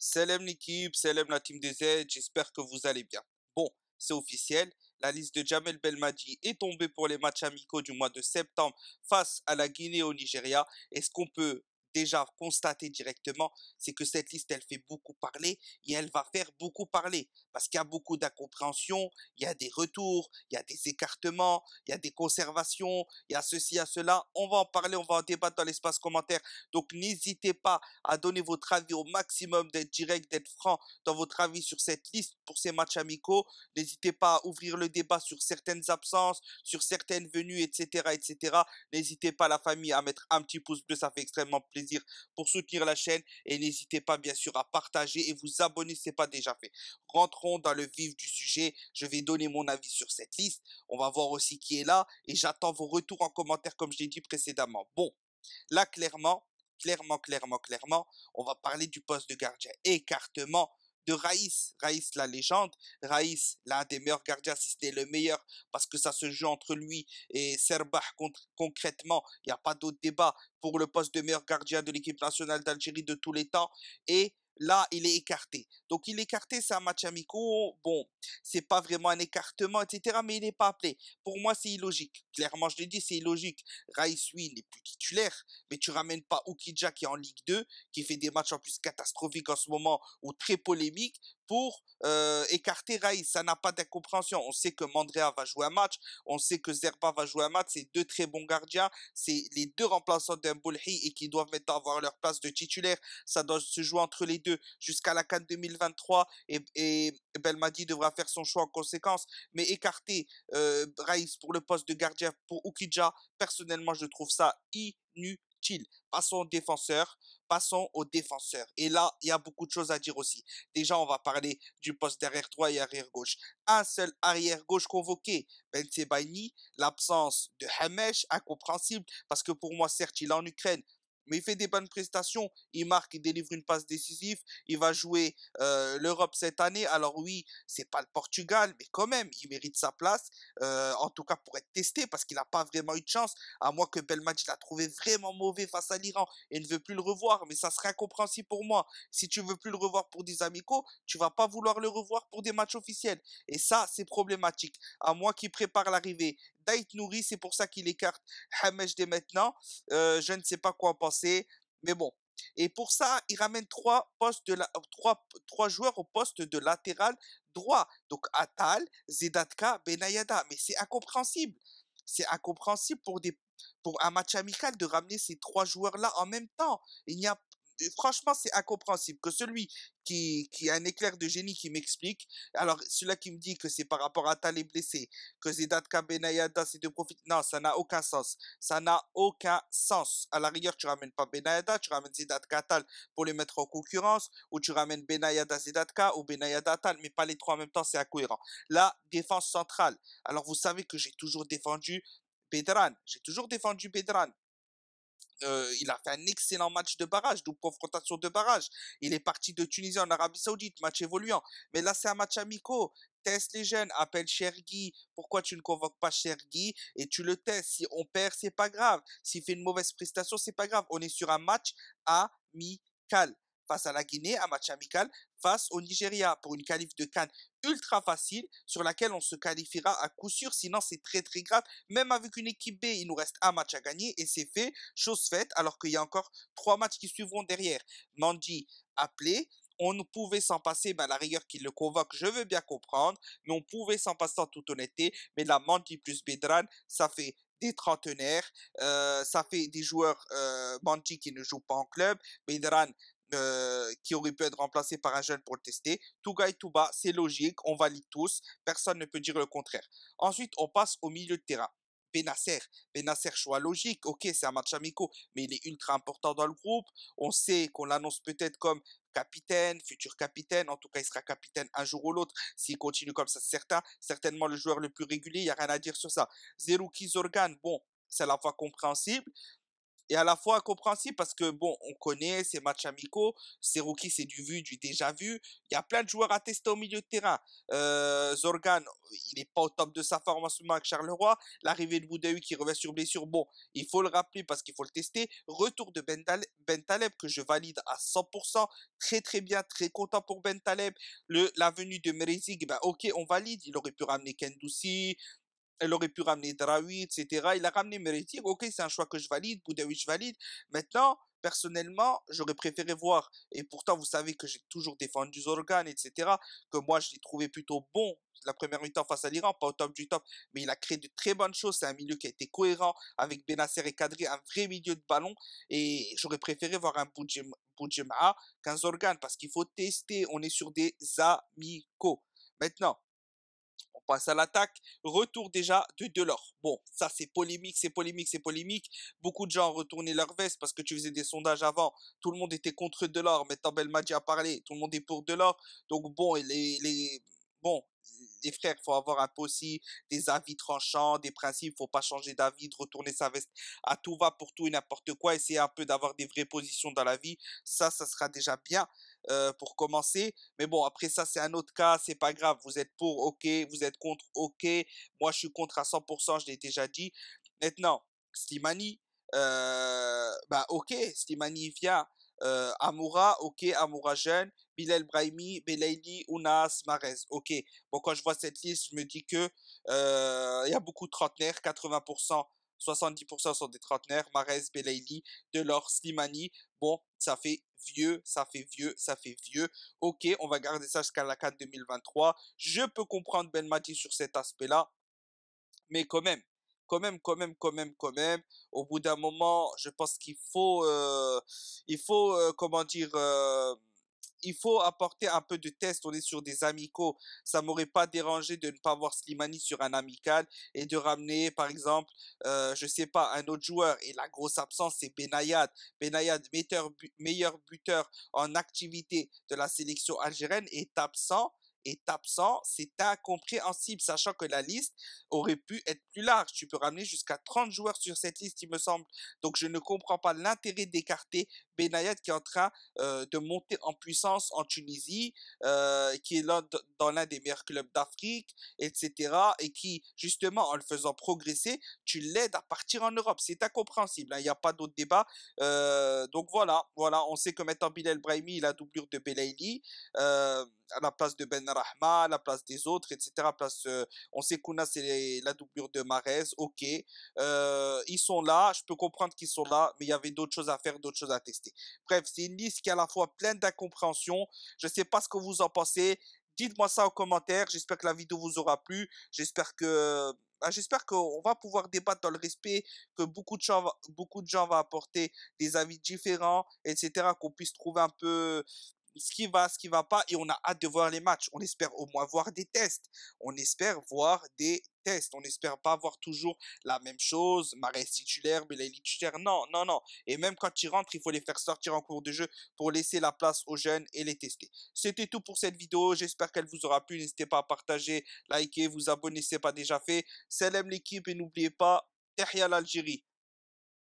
Salam l'équipe, salam la team des Z, j'espère que vous allez bien. Bon, c'est officiel, la liste de Jamel Belmadi est tombée pour les matchs amicaux du mois de septembre face à la Guinée et au Nigeria. Et ce qu'on peut déjà constater directement, c'est que cette liste, elle fait beaucoup parler et elle va faire beaucoup parler parce qu'il y a beaucoup d'incompréhension, il y a des retours, il y a des écartements, il y a des conservations, il y a ceci, il y a cela. On va en parler, on va en débattre dans l'espace commentaire. Donc n'hésitez pas à donner votre avis au maximum, d'être direct, d'être franc dans votre avis sur cette liste pour ces matchs amicaux. N'hésitez pas à ouvrir le débat sur certaines absences, sur certaines venues, etc., etc. N'hésitez pas, la famille, à mettre un petit pouce bleu, ça fait extrêmement plaisir pour soutenir la chaîne. Et n'hésitez pas, bien sûr, à partager et vous abonner si ce n'est pas déjà fait. Rentrons dans le vif du sujet. Je vais donner mon avis sur cette liste. On va voir aussi qui est là et j'attends vos retours en commentaire, comme je l'ai dit précédemment. Bon, là, clairement, on va parler du poste de gardien. Écartement de Raïs. Raïs, la légende. Raïs, l'un des meilleurs gardiens, si ce n'est le meilleur, parce que ça se joue entre lui et Serbah concrètement. Il n'y a pas d'autre débat pour le poste de meilleur gardien de l'équipe nationale d'Algérie de tous les temps. Et là, il est écarté. Donc, il est écarté, c'est un match amicaux. Bon, c'est pas vraiment un écartement, etc., mais il n'est pas appelé. Pour moi, c'est illogique. Clairement, je l'ai dit, c'est illogique. Raïs, lui, n'est plus titulaire, mais tu ramènes pas Oukidja qui est en Ligue 2, qui fait des matchs en plus catastrophiques en ce moment ou très polémiques, pour écarter Raïs. Ça n'a pas d'incompréhension. On sait que Mandrea va jouer un match, on sait que Zerba va jouer un match, c'est deux très bons gardiens, c'est les deux remplaçants d'un Boulhi et qui doivent maintenant avoir leur place de titulaire. Ça doit se jouer entre les deux jusqu'à la CAN 2023 et Belmadi devra faire son choix en conséquence. Mais écarter Raïs pour le poste de gardien pour Oukidja, personnellement, je trouve ça inutile. Passons aux défenseurs. Et là, il y a beaucoup de choses à dire aussi. Déjà, on va parler du poste d'arrière droit et arrière gauche. Un seul arrière gauche convoqué, Ben Sebaini. L'absence de Hamesh, incompréhensible, parce que pour moi, certes, il est en Ukraine, mais il fait des bonnes prestations, il marque, il délivre une passe décisive, il va jouer l'Europe cette année. Alors oui, c'est pas le Portugal, mais quand même, il mérite sa place, en tout cas pour être testé, parce qu'il n'a pas vraiment eu de chance, à moins que Belmadi l'a trouvé vraiment mauvais face à l'Iran et ne veut plus le revoir, mais ça serait incompréhensible pour moi. Si tu veux plus le revoir pour des amicaux, tu vas pas vouloir le revoir pour des matchs officiels. Et ça, c'est problématique. À moi qui prépare l'arrivée d'Aït Nouri, c'est pour ça qu'il écarte Hamesh dès maintenant. Je ne sais pas quoi en penser, mais bon. Et pour ça, il ramène trois joueurs au poste de latéral droit. Donc Atal, Zedatka, Benayada. Mais c'est incompréhensible. C'est incompréhensible pour un match amical de ramener ces trois joueurs-là en même temps. Il n'y a Franchement, c'est incompréhensible que celui qui a un éclair de génie qui m'explique. Alors, celui-là qui me dit que c'est par rapport à Tal est blessé, que Zedatka Benayada, c'est de profit. Non, ça n'a aucun sens. Ça n'a aucun sens. À la rigueur, tu ramènes pas Benayada, tu ramènes Zedatka Tal pour les mettre en concurrence, ou tu ramènes Benayada Zedatka ou Benayada Tal, mais pas les trois en même temps, c'est incohérent. La défense centrale. Alors, vous savez que j'ai toujours défendu Bedran. J'ai toujours défendu Bedran. Il a fait un excellent match de barrage, double confrontation de barrage. Il est parti de Tunisie en Arabie Saoudite, match évoluant. Mais là, c'est un match amicaux. Teste les jeunes, appelle Chergui. Pourquoi tu ne convoques pas Chergui et tu le testes? Si on perd, c'est pas grave. S'il fait une mauvaise prestation, c'est pas grave. On est sur un match amical face à la Guinée, un match amical face au Nigeria pour une qualif de CAN ultra facile sur laquelle on se qualifiera à coup sûr. Sinon, c'est très très grave. Même avec une équipe B, il nous reste un match à gagner et c'est fait, chose faite, alors qu'il y a encore trois matchs qui suivront derrière. Mandi appelé, on pouvait s'en passer, ben, la rigueur qu'il le convoque, je veux bien comprendre, mais on pouvait s'en passer en toute honnêteté. Mais la Mandi plus Bedran, ça fait des trentenaires, ça fait des joueurs Mandi qui ne jouent pas en club, Bedran qui aurait pu être remplacé par un jeune pour le tester. Touga et Touba, c'est logique, on valide tous, personne ne peut dire le contraire. Ensuite, on passe au milieu de terrain. Benasser, Benasser, choix logique, ok, c'est un match amicaux, mais il est ultra important dans le groupe. On sait qu'on l'annonce peut-être comme capitaine, futur capitaine, en tout cas il sera capitaine un jour ou l'autre, s'il continue comme ça, c'est certain, certainement le joueur le plus régulier, il n'y a rien à dire sur ça. Zerouki Zorgan, bon, c'est à la fois compréhensible, et à la fois incompréhensible parce que bon, on connaît ces matchs amicaux, ces rookies, c'est du vu, du déjà vu. Il y a plein de joueurs à tester au milieu de terrain. Zorgan, il n'est pas au top de sa forme en ce moment avec Charleroi. L'arrivée de Boudaoui qui revient sur blessure, bon, il faut le rappeler parce qu'il faut le tester. Retour de Ben Taleb que je valide à 100%. Très très bien, très content pour Ben Taleb. La venue de Merezig, ben ok, on valide. Il aurait pu ramener Kendoussi, elle aurait pu ramener Draoui, etc. Il a ramené Meretti. Ok, c'est un choix que je valide. Boudaoui, je valide. Maintenant, personnellement, j'aurais préféré voir. Et pourtant, vous savez que j'ai toujours défendu Zorgan, etc. Que moi, je l'ai trouvé plutôt bon la première mi-temps face à l'Iran, pas au top du top, mais il a créé de très bonnes choses. C'est un milieu qui a été cohérent avec Benasser et Kadri, un vrai milieu de ballon. Et j'aurais préféré voir un Boudjema qu'un Zorgan parce qu'il faut tester. On est sur des amicaux. Maintenant, on passe à l'attaque. Retour déjà de Delors. Bon, ça c'est polémique, c'est polémique, c'est polémique. Beaucoup de gens ont retourné leur veste parce que tu faisais des sondages avant. Tout le monde était contre Delors. Maintenant Belmadi a parlé. Tout le monde est pour Delors. Donc bon, bon, les frères, il faut avoir un peu aussi des avis tranchants, des principes. Faut pas changer d'avis, de retourner sa veste à tout va pour tout et n'importe quoi. Essayer un peu d'avoir des vraies positions dans la vie. Ça sera déjà bien pour commencer. Mais bon, après ça, c'est un autre cas, c'est pas grave. Vous êtes pour, ok. Vous êtes contre, ok. Moi, je suis contre à 100%, je l'ai déjà dit. Maintenant, Slimani, bah ok, Slimani vient. Amoura, ok, Amoura jeune. Bilal Brahimi, Belaïli, Ounas, Marez, ok. Bon, quand je vois cette liste, je me dis que il y a beaucoup de trentenaires, 80%, 70% sont des trentenaires. Marez, Belaïli, Delors, Slimani. Bon, ça fait vieux, ça fait vieux, ça fait vieux. Ok, on va garder ça jusqu'à la CAN 2023. Je peux comprendre Ben Mati sur cet aspect-là, mais quand même, au bout d'un moment, je pense il faut, comment dire, il faut apporter un peu de test. On est sur des amicaux. Ça m'aurait pas dérangé de ne pas voir Slimani sur un amical et de ramener, par exemple, je sais pas, un autre joueur. Et la grosse absence, c'est Benayad. Benayad, meilleur buteur en activité de la sélection algérienne, est absent, c'est incompréhensible, sachant que la liste aurait pu être plus large. Tu peux ramener jusqu'à 30 joueurs sur cette liste, il me semble. Donc je ne comprends pas l'intérêt d'écarter Benayad qui est en train de monter en puissance en Tunisie, qui est là dans l'un des meilleurs clubs d'Afrique, etc. Et qui, justement, en le faisant progresser, tu l'aides à partir en Europe. C'est incompréhensible, hein, il n'y a pas d'autre débat. Donc voilà, on sait que maintenant Bilal Brahimi, il a doublure de Belaïli, à la place de Ben Rahma, à la place des autres, etc. On sait qu'Ouna, c'est la doublure de Marez, ok. Ils sont là, je peux comprendre qu'ils sont là, mais il y avait d'autres choses à faire, d'autres choses à tester. Bref, c'est une liste qui est à la fois pleine d'incompréhension. Je ne sais pas ce que vous en pensez. Dites-moi ça en commentaire. J'espère que la vidéo vous aura plu. J'espère qu'on va pouvoir débattre dans le respect, que beaucoup de gens vont apporter des avis différents, etc. Qu'on puisse trouver un peu ce qui va pas, et on a hâte de voir les matchs. On espère au moins voir des tests. On espère voir des tests. On espère pas voir toujours la même chose. Mahrez titulaire, Belaïli titulaire. Non, non, non. Et même quand ils rentrent, il faut les faire sortir en cours de jeu pour laisser la place aux jeunes et les tester. C'était tout pour cette vidéo. J'espère qu'elle vous aura plu. N'hésitez pas à partager, liker, vous abonner si ce n'est pas déjà fait. Salam l'équipe et n'oubliez pas, Tahia l'Algérie.